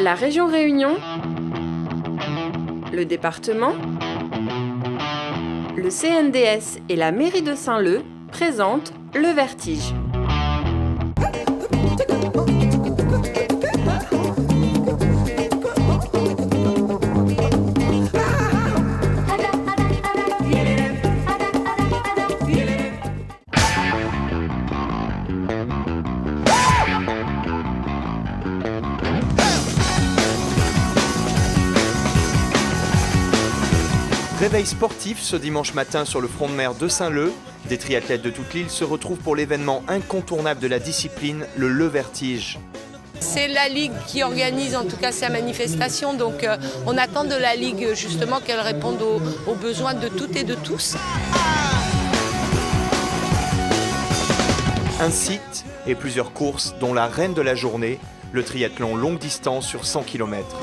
La région Réunion, le département, le CNDS et la mairie de Saint-Leu présentent le Vertige. Réveil sportif ce dimanche matin sur le front de mer de Saint-Leu. Des triathlètes de toute l'île se retrouvent pour l'événement incontournable de la discipline, le Vertige. C'est la Ligue qui organise en tout cas sa manifestation, donc on attend de la Ligue justement qu'elle réponde aux besoins de toutes et de tous. Un site et plusieurs courses, dont la reine de la journée, le triathlon longue distance sur 100 km.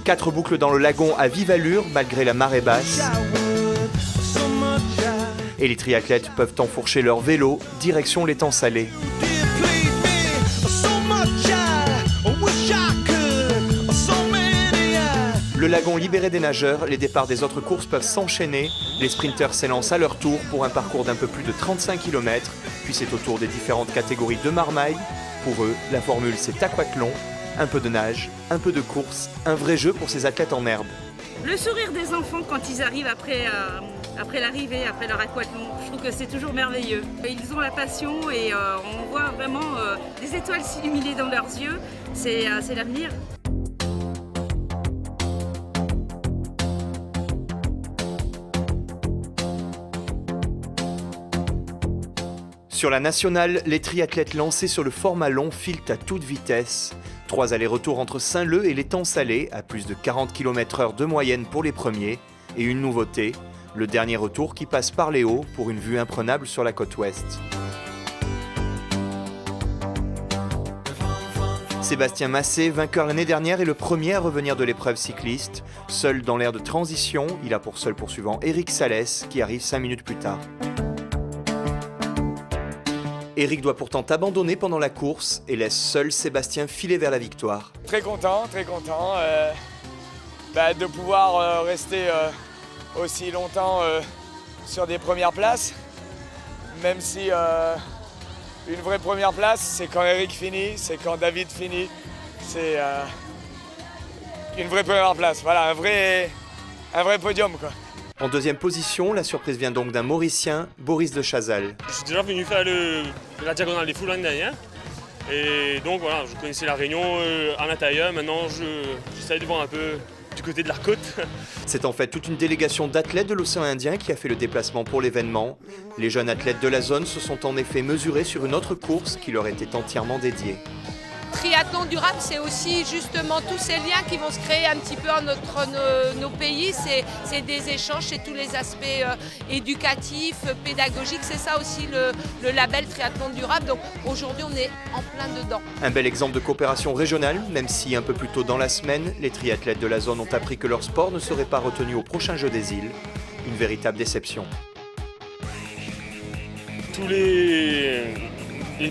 Quatre boucles dans le lagon à vive allure malgré la marée basse. Et les triathlètes peuvent enfourcher leur vélo, direction l'étang salé. Le lagon libéré des nageurs, les départs des autres courses peuvent s'enchaîner. Les sprinteurs s'élancent à leur tour pour un parcours d'un peu plus de 35 km. Puis c'est au tour des différentes catégories de marmaille. Pour eux, la formule c'est aquathlon. Un peu de nage, un peu de course, un vrai jeu pour ces athlètes en herbe. Le sourire des enfants quand ils arrivent après l'arrivée, après leur aquathlon, je trouve que c'est toujours merveilleux. Ils ont la passion et on voit vraiment des étoiles s'illuminer dans leurs yeux, c'est l'avenir. Sur la nationale, les triathlètes lancés sur le format long filent à toute vitesse. 3 allers-retours entre Saint-Leu et l'étang salé, à plus de 40 km/h de moyenne pour les premiers. Et une nouveauté, le dernier retour qui passe par les Hauts pour une vue imprenable sur la côte ouest. Sébastien Massé, vainqueur l'année dernière, est le premier à revenir de l'épreuve cycliste. Seul dans l'aire de transition, il a pour seul poursuivant Eric Salès, qui arrive 5 minutes plus tard. Eric doit pourtant abandonner pendant la course et laisse seul Sébastien filer vers la victoire. Très content de pouvoir rester aussi longtemps sur des premières places. Même si une vraie première place, c'est quand Eric finit, c'est quand David finit. C'est une vraie première place, voilà, un vrai podium, quoi. En deuxième position, la surprise vient donc d'un Mauricien, Boris de Chazal. Je suis déjà venu faire la diagonale des foules l'année dernière. Et donc voilà, je connaissais la Réunion en intérieur. Maintenant, j'essaie de voir un peu du côté de la côte. C'est en fait toute une délégation d'athlètes de l'océan Indien qui a fait le déplacement pour l'événement. Les jeunes athlètes de la zone se sont en effet mesurés sur une autre course qui leur était entièrement dédiée. Triathlon durable, c'est aussi justement tous ces liens qui vont se créer un petit peu entre nos pays. C'est des échanges, c'est tous les aspects éducatifs, pédagogiques. C'est ça aussi le label Triathlon durable. Donc aujourd'hui, on est en plein dedans. Un bel exemple de coopération régionale, même si un peu plus tôt dans la semaine, les triathlètes de la zone ont appris que leur sport ne serait pas retenu au prochain Jeux des îles. Une véritable déception. Tous les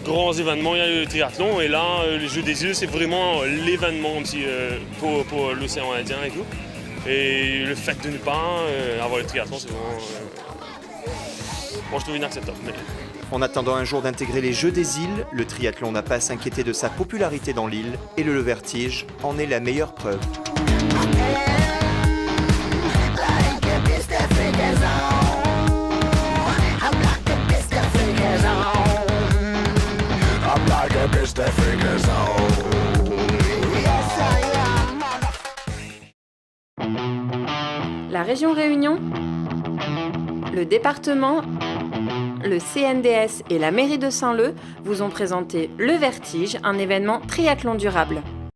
grands événements, il y a le triathlon et là, les Jeux des îles, c'est vraiment l'événement aussi, pour l'océan Indien et tout. Et le fait de ne pas avoir le triathlon, c'est vraiment... moi, je trouve inacceptable. Mais... En attendant un jour d'intégrer les Jeux des îles, le triathlon n'a pas à s'inquiéter de sa popularité dans l'île et le Vertige en est la meilleure preuve. La région Réunion, le département, le CNDS et la mairie de Saint-Leu vous ont présenté le Vertige, un événement triathlon durable.